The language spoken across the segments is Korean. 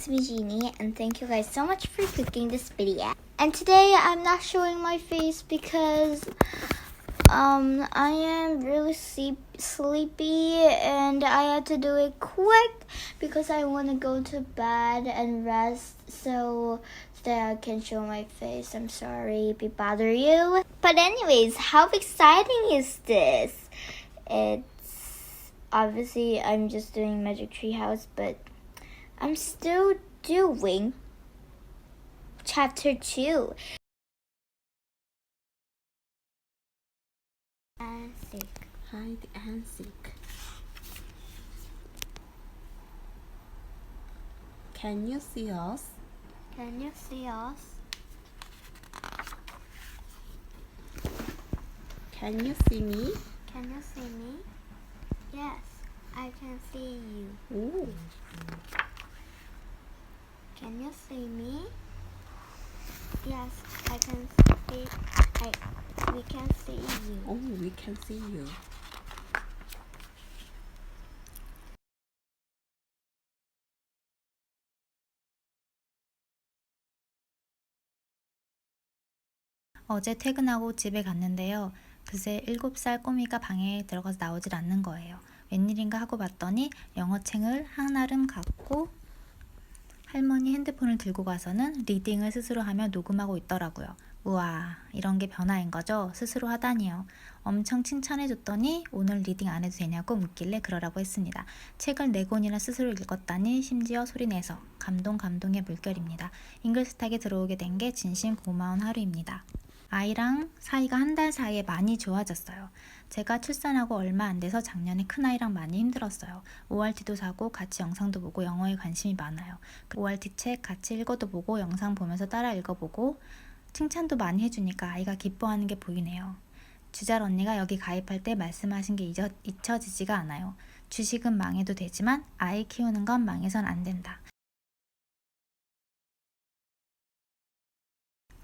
It's me Jeannie, and thank you guys so much for clicking this video. And today I'm not showing my face because I am really sleepy and I had to do it quick because I want to go to bed and rest so that I can show my face. I'm sorry if it bother you. But anyways, how exciting is this? It's obviously I'm just doing Magic Tree House, but I'm still doing chapter 2. And sick. Hide and seek. Can you see us? Can you see us? Can you see me? Can you see me? Yes, I can see you. Ooh. Can you see me? Yes, I can see. We can see you. Oh, we can see you. 어제 퇴근하고 집에 갔는데요. 그새 7살 꼬미가 방에 들어가서 나오질 않는 거예요. 웬일인가 하고 봤더니 영어책을 한아름 갖고 할머니 핸드폰을 들고 가서는 리딩을 스스로 하며 녹음하고 있더라고요. 우와, 이런 게 변화인 거죠? 스스로 하다니요. 엄청 칭찬해줬더니 오늘 리딩 안 해도 되냐고 묻길래 그러라고 했습니다. 책을 4권이나 스스로 읽었다니 심지어 소리내서 감동의 물결입니다. 잉글스탁에 들어오게 된 게 진심 고마운 하루입니다. 아이랑 사이가 한 달 사이에 많이 좋아졌어요. 제가 출산하고 얼마 안 돼서 작년에 큰아이랑 많이 힘들었어요. ORT도 사고 같이 영상도 보고 영어에 관심이 많아요. ORT 책 같이 읽어도 보고 영상 보면서 따라 읽어보고 칭찬도 많이 해주니까 아이가 기뻐하는 게 보이네요. 주잘 언니가 여기 가입할 때 말씀하신 게 잊혀지지가 않아요. 주식은 망해도 되지만 아이 키우는 건 망해선 안 된다.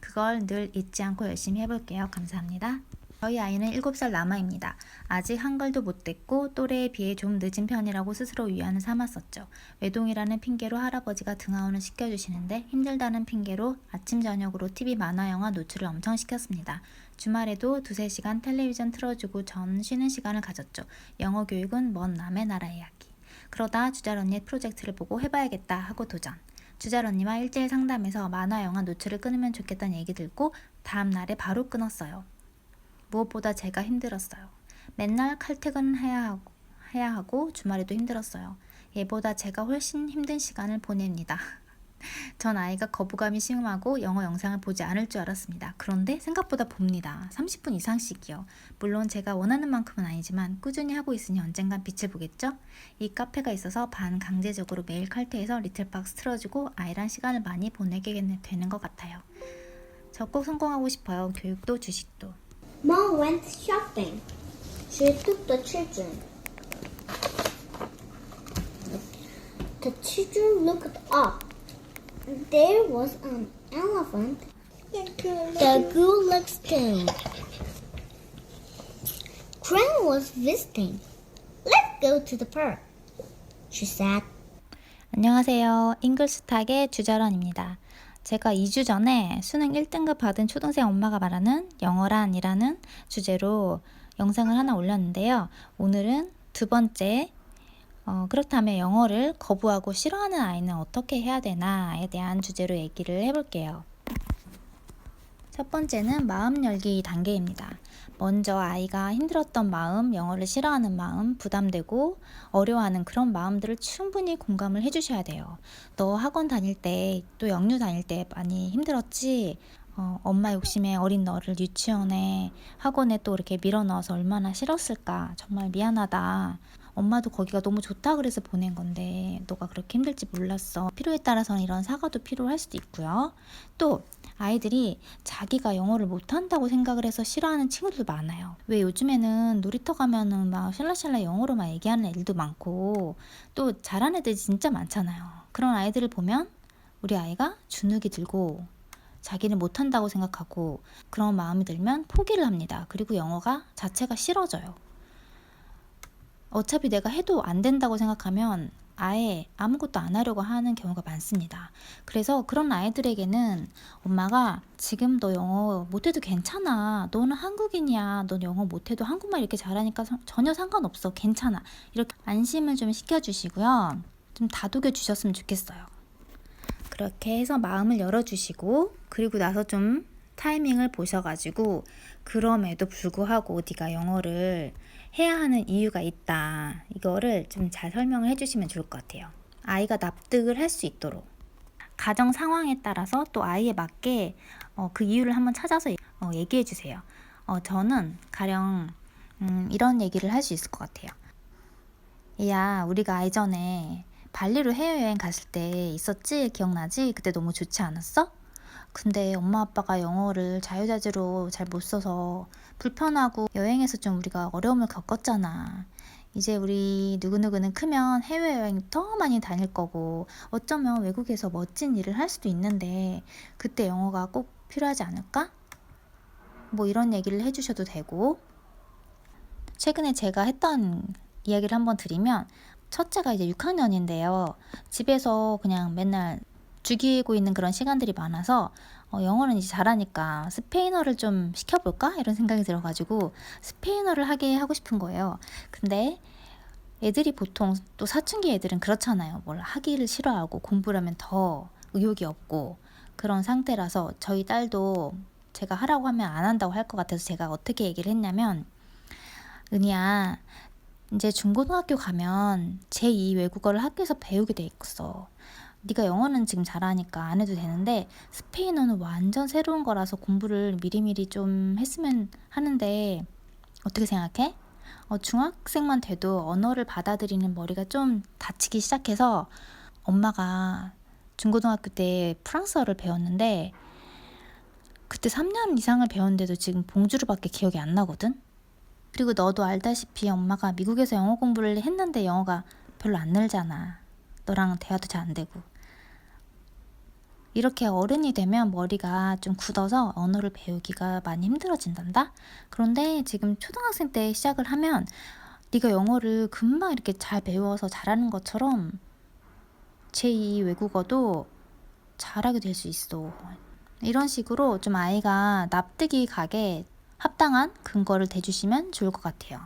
그걸 늘 잊지 않고 열심히 해볼게요. 감사합니다. 저희 아이는 7살 남아입니다. 아직 한글도 못 됐고 또래에 비해 좀 늦은 편이라고 스스로 위안을 삼았었죠. 외동이라는 핑계로 할아버지가 등하원을 시켜주시는데 힘들다는 핑계로 아침 저녁으로 TV 만화 영화 노출을 엄청 시켰습니다. 주말에도 2-3시간 텔레비전 틀어주고 전 쉬는 시간을 가졌죠. 영어 교육은 먼 남의 나라 이야기. 그러다 주잘 언니의 프로젝트를 보고 해봐야겠다 하고 도전. 주잘 언니와 일대일 상담에서 만화 영화 노출을 끊으면 좋겠다는 얘기 듣고 다음 날에 바로 끊었어요. 무엇보다 제가 힘들었어요. 맨날 칼퇴근해야 하고 주말에도 힘들었어요. 얘보다 제가 훨씬 힘든 시간을 보냅니다. 전 아이가 거부감이 심하고 영어 영상을 보지 않을 줄 알았습니다. 그런데 생각보다 봅니다. 30분 이상씩이요. 물론 제가 원하는 만큼은 아니지만 꾸준히 하고 있으니 언젠간 빛을 보겠죠? 이 카페가 있어서 반강제적으로 매일 칼퇴해서 리틀박스 틀어주고 아이랑 시간을 많이 보내게 되는 것 같아요. 저 꼭 성공하고 싶어요. 교육도 주식도. Mom went shopping. She took the children. The children looked up. There was an elephant. The ghoul looked down. Crane was visiting. Let's go to the park, she said. 안녕하세요. 잉글스탁의 주자런입니다. 제가 2주 전에 수능 1등급 받은 초등생 엄마가 말하는 영어란이라는 주제로 영상을 하나 올렸는데요. 오늘은 두 번째, 그렇다면 영어를 거부하고 싫어하는 아이는 어떻게 해야 되나에 대한 주제로 얘기를 해볼게요. 첫 번째는 마음 열기 단계입니다. 먼저 아이가 힘들었던 마음, 영어를 싫어하는 마음, 부담되고 어려워하는 그런 마음들을 충분히 공감을 해주셔야 돼요. 너 학원 다닐 때, 또 영유 다닐 때 많이 힘들었지? 엄마 욕심에 어린 너를 유치원에, 학원에 또 이렇게 밀어넣어서 얼마나 싫었을까? 정말 미안하다. 엄마도 거기가 너무 좋다 그래서 보낸 건데 너가 그렇게 힘들지 몰랐어. 필요에 따라서는 이런 사과도 필요할 수도 있고요. 또 아이들이 자기가 영어를 못한다고 생각을 해서 싫어하는 친구들도 많아요. 왜 요즘에는 놀이터 가면은 막 샬라샬라 영어로만 얘기하는 애들도 많고 또 잘하는 애들이 진짜 많잖아요. 그런 아이들을 보면 우리 아이가 주눅이 들고 자기는 못한다고 생각하고 그런 마음이 들면 포기를 합니다. 그리고 영어가 자체가 싫어져요. 어차피 내가 해도 안 된다고 생각하면 아예 아무것도 안 하려고 하는 경우가 많습니다. 그래서 그런 아이들에게는 엄마가 지금 너 영어 못해도 괜찮아. 너는 한국인이야. 넌 영어 못해도 한국말 이렇게 잘하니까 전혀 상관없어. 괜찮아. 이렇게 안심을 좀 시켜주시고요. 좀 다독여 주셨으면 좋겠어요. 그렇게 해서 마음을 열어주시고 그리고 나서 좀 타이밍을 보셔가지고 그럼에도 불구하고 네가 영어를 해야 하는 이유가 있다. 이거를 좀 잘 설명을 해주시면 좋을 것 같아요. 아이가 납득을 할 수 있도록. 가정 상황에 따라서 또 아이에 맞게 그 이유를 한번 찾아서 얘기해 주세요. 저는 가령 이런 얘기를 할 수 있을 것 같아요. 야, 우리가 예전에 발리로 해외여행 갔을 때 있었지? 기억나지? 그때 너무 좋지 않았어? 근데 엄마 아빠가 영어를 자유자재로 잘 못 써서 불편하고 여행에서 좀 우리가 어려움을 겪었잖아. 이제 우리 누구누구는 크면 해외여행 더 많이 다닐 거고 어쩌면 외국에서 멋진 일을 할 수도 있는데 그때 영어가 꼭 필요하지 않을까? 뭐 이런 얘기를 해주셔도 되고 최근에 제가 했던 이야기를 한번 드리면 첫째가 이제 6학년인데요. 집에서 그냥 맨날 죽이고 있는 그런 시간들이 많아서 영어는 이제 잘하니까 스페인어를 좀 시켜볼까? 이런 생각이 들어가지고 스페인어를 하고 싶은 거예요. 근데 애들이 보통 또 사춘기 애들은 그렇잖아요. 뭘 하기를 싫어하고 공부를 하면 더 의욕이 없고 그런 상태라서 저희 딸도 제가 하라고 하면 안 한다고 할 것 같아서 제가 어떻게 얘기를 했냐면 은희야 이제 중고등학교 가면 제2 외국어를 학교에서 배우게 돼 있어. 네가 영어는 지금 잘하니까 안 해도 되는데 스페인어는 완전 새로운 거라서 공부를 미리미리 좀 했으면 하는데 어떻게 생각해? 중학생만 돼도 언어를 받아들이는 머리가 좀 다치기 시작해서 엄마가 중고등학교 때 프랑스어를 배웠는데 그때 3년 이상을 배웠는데도 지금 봉주르밖에 기억이 안 나거든? 그리고 너도 알다시피 엄마가 미국에서 영어 공부를 했는데 영어가 별로 안 늘잖아. 너랑 대화도 잘 안 되고. 이렇게 어른이 되면 머리가 좀 굳어서 언어를 배우기가 많이 힘들어진단다? 그런데 지금 초등학생 때 시작을 하면 네가 영어를 금방 이렇게 잘 배워서 잘하는 것처럼 제2 외국어도 잘하게 될 수 있어. 이런 식으로 좀 아이가 납득이 가게 합당한 근거를 대주시면 좋을 것 같아요.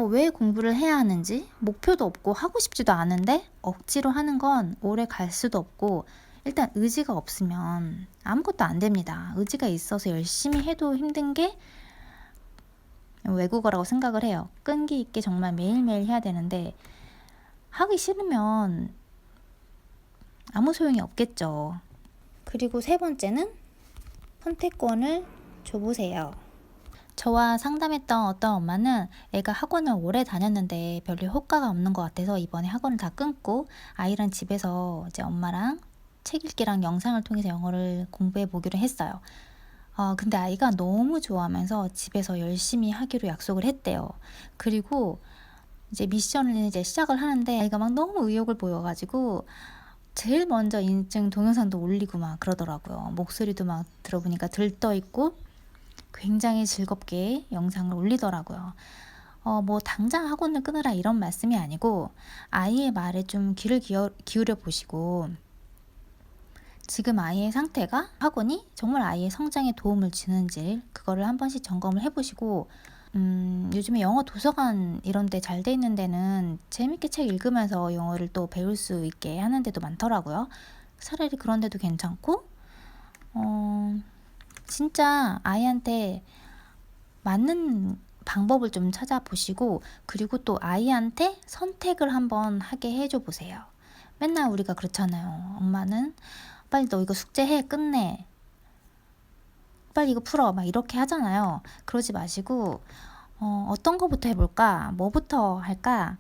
왜 공부를 해야 하는지 목표도 없고 하고 싶지도 않은데 억지로 하는 건 오래 갈 수도 없고 일단 의지가 없으면 아무것도 안 됩니다. 의지가 있어서 열심히 해도 힘든 게 외국어라고 생각을 해요. 끈기 있게 정말 매일매일 해야 되는데 하기 싫으면 아무 소용이 없겠죠. 그리고 세 번째는 선택권을 줘보세요. 저와 상담했던 어떤 엄마는 애가 학원을 오래 다녔는데 별로 효과가 없는 것 같아서 이번에 학원을 다 끊고 아이랑 집에서 이제 엄마랑 책 읽기랑 영상을 통해서 영어를 공부해 보기로 했어요. 근데 아이가 너무 좋아하면서 집에서 열심히 하기로 약속을 했대요. 그리고 이제 미션을 이제 시작을 하는데 아이가 막 너무 의욕을 보여가지고 제일 먼저 인증 동영상도 올리고 막 그러더라고요. 목소리도 막 들어보니까 들떠있고 굉장히 즐겁게 영상을 올리더라고요. 뭐 당장 학원을 끊으라 이런 말씀이 아니고 아이의 말에 좀 귀를 기울여 보시고 지금 아이의 상태가 학원이 정말 아이의 성장에 도움을 주는지 그거를 한 번씩 점검을 해보시고 요즘에 영어 도서관 이런 데 잘 돼 있는 데는 재밌게 책 읽으면서 영어를 또 배울 수 있게 하는 데도 많더라고요. 차라리 그런 데도 괜찮고 진짜 아이한테 맞는 방법을 좀 찾아보시고 그리고 또 아이한테 선택을 한번 하게 해줘 보세요. 맨날 우리가 그렇잖아요. 엄마는 빨리 너 이거 숙제해 끝내 빨리 이거 풀어 막 이렇게 하잖아요. 그러지 마시고 어떤 거부터 해볼까? 뭐부터 할까?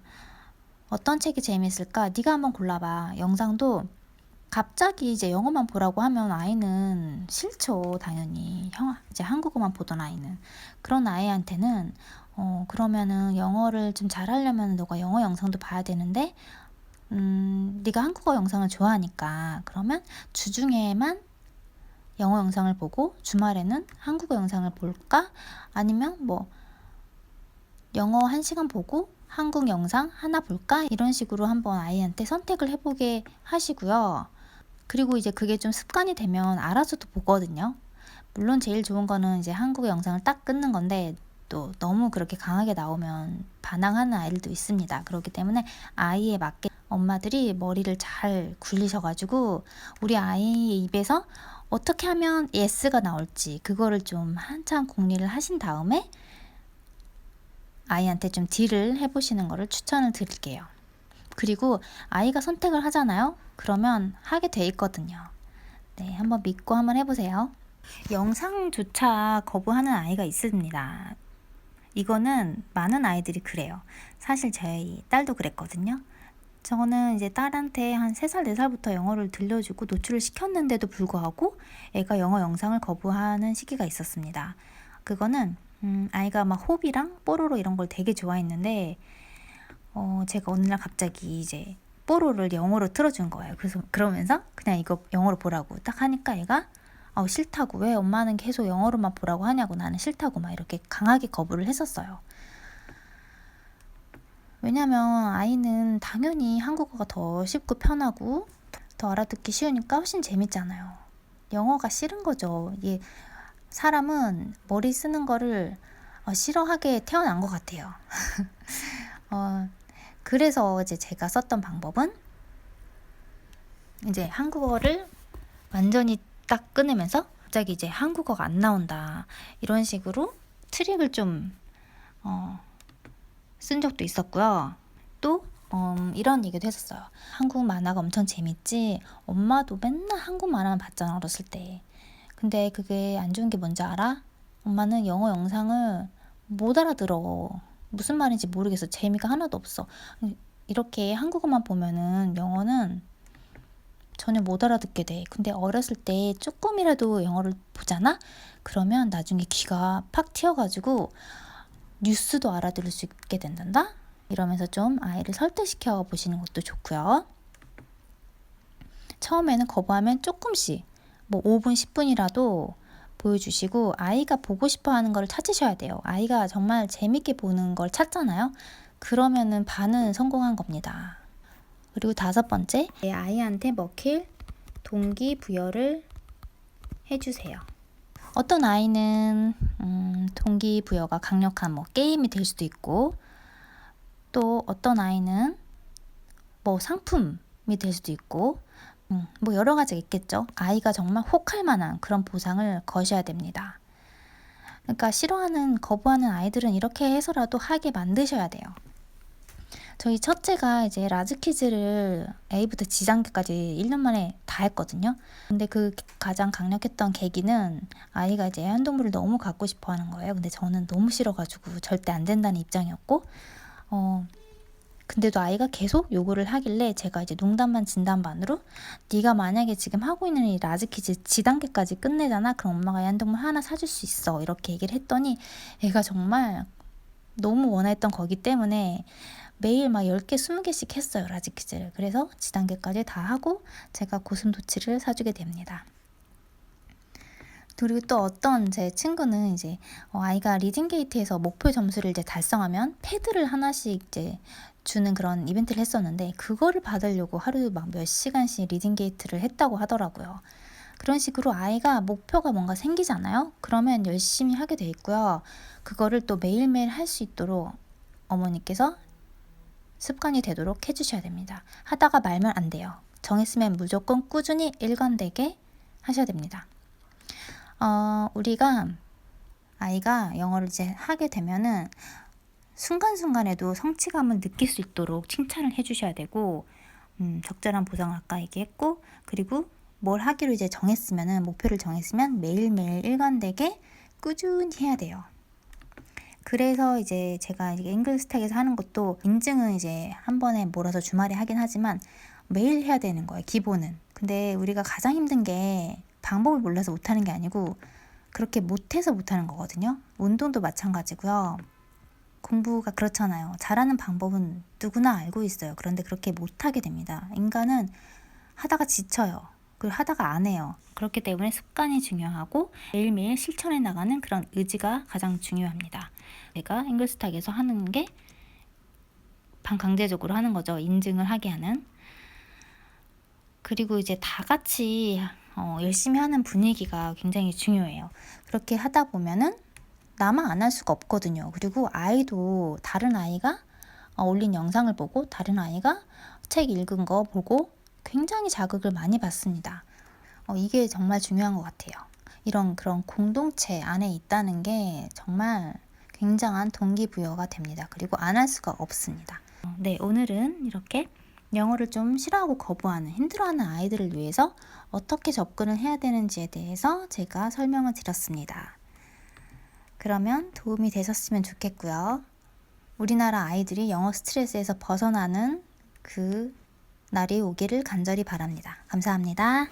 어떤 책이 재밌을까? 네가 한번 골라봐. 영상도 갑자기 이제 영어만 보라고 하면 아이는 싫죠. 당연히 이제 한국어만 보던 아이는 그런 아이한테는 그러면은 영어를 좀 잘하려면 너가 영어 영상도 봐야 되는데 네가 한국어 영상을 좋아하니까 그러면 주중에만 영어 영상을 보고 주말에는 한국어 영상을 볼까? 아니면 뭐 영어 1시간 보고 한국 영상 하나 볼까? 이런 식으로 한번 아이한테 선택을 해보게 하시고요. 그리고 이제 그게 좀 습관이 되면 알아서도 보거든요. 물론 제일 좋은 거는 이제 한국 영상을 딱 끊는 건데 또 너무 그렇게 강하게 나오면 반항하는 아이들도 있습니다. 그렇기 때문에 아이에 맞게 엄마들이 머리를 잘 굴리셔가지고 우리 아이의 입에서 어떻게 하면 예스가 나올지 그거를 좀 한참 궁리를 하신 다음에 아이한테 좀 딜을 해보시는 거를 추천을 드릴게요. 그리고 아이가 선택을 하잖아요. 그러면 하게 돼 있거든요. 네, 한번 믿고 한번 해보세요. 영상조차 거부하는 아이가 있습니다. 이거는 많은 아이들이 그래요. 사실 저희 딸도 그랬거든요. 저는 이제 딸한테 한 3살, 4살부터 영어를 들려주고 노출을 시켰는데도 불구하고 애가 영어 영상을 거부하는 시기가 있었습니다. 그거는 아이가 막 호비랑 뽀로로 이런 걸 되게 좋아했는데 제가 어느 날 갑자기 이제 뽀로를 영어로 틀어준 거예요. 그래서 그러면서 그냥 이거 영어로 보라고 딱 하니까 애가 싫다고, 왜 엄마는 계속 영어로만 보라고 하냐고, 나는 싫다고 막 이렇게 강하게 거부를 했었어요. 왜냐면 아이는 당연히 한국어가 더 쉽고 편하고 더 알아듣기 쉬우니까 훨씬 재밌잖아요. 영어가 싫은 거죠. 이게 사람은 머리 쓰는 거를 싫어하게 태어난 것 같아요. 그래서 이제 제가 썼던 방법은 이제 한국어를 완전히 딱 끊으면서 갑자기 이제 한국어가 안 나온다 이런 식으로 트릭을 좀 쓴 적도 있었고요. 또 이런 얘기도 했었어요. 한국 만화가 엄청 재밌지? 엄마도 맨날 한국 만화만 봤잖아 어렸을 때. 근데 그게 안 좋은 게 뭔지 알아? 엄마는 영어 영상을 못 알아들어. 무슨 말인지 모르겠어. 재미가 하나도 없어. 이렇게 한국어만 보면은 영어는 전혀 못 알아듣게 돼. 근데 어렸을 때 조금이라도 영어를 보잖아? 그러면 나중에 귀가 팍 튀어가지고 뉴스도 알아들을 수 있게 된단다? 이러면서 좀 아이를 설득시켜 보시는 것도 좋고요. 처음에는 거부하면 조금씩 뭐 5분, 10분이라도 보여주시고 아이가 보고 싶어 하는 걸 찾으셔야 돼요. 아이가 정말 재밌게 보는 걸 찾잖아요. 그러면은 반은 성공한 겁니다. 그리고 5번째, 아이한테 먹힐 동기부여를 해주세요. 어떤 아이는 동기부여가 강력한 뭐 게임이 될 수도 있고, 또 어떤 아이는 뭐 상품이 될 수도 있고, 뭐 여러 가지가 있겠죠. 아이가 정말 혹할 만한 그런 보상을 거셔야 됩니다. 그러니까 싫어하는, 거부하는 아이들은 이렇게 해서라도 하게 만드셔야 돼요. 저희 첫째가 이제 라즈퀴즈를 A부터 G단계까지 1년 만에 다 했거든요. 근데 그 가장 강력했던 계기는 아이가 이제 애완동물을 너무 갖고 싶어 하는 거예요. 근데 저는 너무 싫어가지고 절대 안 된다는 입장이었고, 근데도 아이가 계속 요구를 하길래 제가 이제 농담반 진담반으로 네가 만약에 지금 하고 있는 이 라즈퀴즈 G단계까지 끝내잖아. 그럼 엄마가 애완동물 하나 사줄 수 있어. 이렇게 얘기를 했더니 애가 정말 너무 원했던 거기 때문에 매일 막 10개, 20개씩 했어요, 라즈퀴즈를. 그래서 G단계까지 다 하고 제가 고슴도치를 사주게 됩니다. 그리고 또 어떤 제 친구는 이제 아이가 리딩게이트에서 목표 점수를 이제 달성하면 패드를 하나씩 이제 주는 그런 이벤트를 했었는데, 그거를 받으려고 하루 막 몇 시간씩 리딩게이트를 했다고 하더라고요. 그런 식으로 아이가 목표가 뭔가 생기잖아요. 그러면 열심히 하게 돼 있고요. 그거를 또 매일매일 할 수 있도록 어머니께서 습관이 되도록 해주셔야 됩니다. 하다가 말면 안 돼요. 정했으면 무조건 꾸준히 일관되게 하셔야 됩니다. 우리가 아이가 영어를 이제 하게 되면은 순간순간에도 성취감을 느낄 수 있도록 칭찬을 해주셔야 되고, 적절한 보상을 아까 얘기했고, 그리고 뭘 하기로 이제 정했으면은, 목표를 정했으면 매일매일 일관되게 꾸준히 해야 돼요. 그래서 이제 제가 이게 잉글스탁에서 하는 것도 인증은 이제 한 번에 몰아서 주말에 하긴 하지만 매일 해야 되는 거예요, 기본은. 근데 우리가 가장 힘든 게 방법을 몰라서 못하는 게 아니고 그렇게 못해서 못하는 거거든요. 운동도 마찬가지고요. 공부가 그렇잖아요. 잘하는 방법은 누구나 알고 있어요. 그런데 그렇게 못하게 됩니다. 인간은 하다가 지쳐요. 그리고 하다가 안 해요. 그렇기 때문에 습관이 중요하고 매일매일 실천해 나가는 그런 의지가 가장 중요합니다. 제가 잉글스탁에서 하는 게 반강제적으로 하는 거죠. 인증을 하게 하는. 그리고 이제 다 같이 열심히 하는 분위기가 굉장히 중요해요. 그렇게 하다 보면은 나만 안 할 수가 없거든요. 그리고 아이도 다른 아이가 올린 영상을 보고 다른 아이가 책 읽은 거 보고 굉장히 자극을 많이 받습니다. 이게 정말 중요한 것 같아요. 이런 그런 공동체 안에 있다는 게 정말 굉장한 동기부여가 됩니다. 그리고 안 할 수가 없습니다. 네, 오늘은 이렇게 영어를 좀 싫어하고 거부하는, 힘들어하는 아이들을 위해서 어떻게 접근을 해야 되는지에 대해서 제가 설명을 드렸습니다. 그러면 도움이 되셨으면 좋겠고요. 우리나라 아이들이 영어 스트레스에서 벗어나는 그 날이 오기를 간절히 바랍니다. 감사합니다.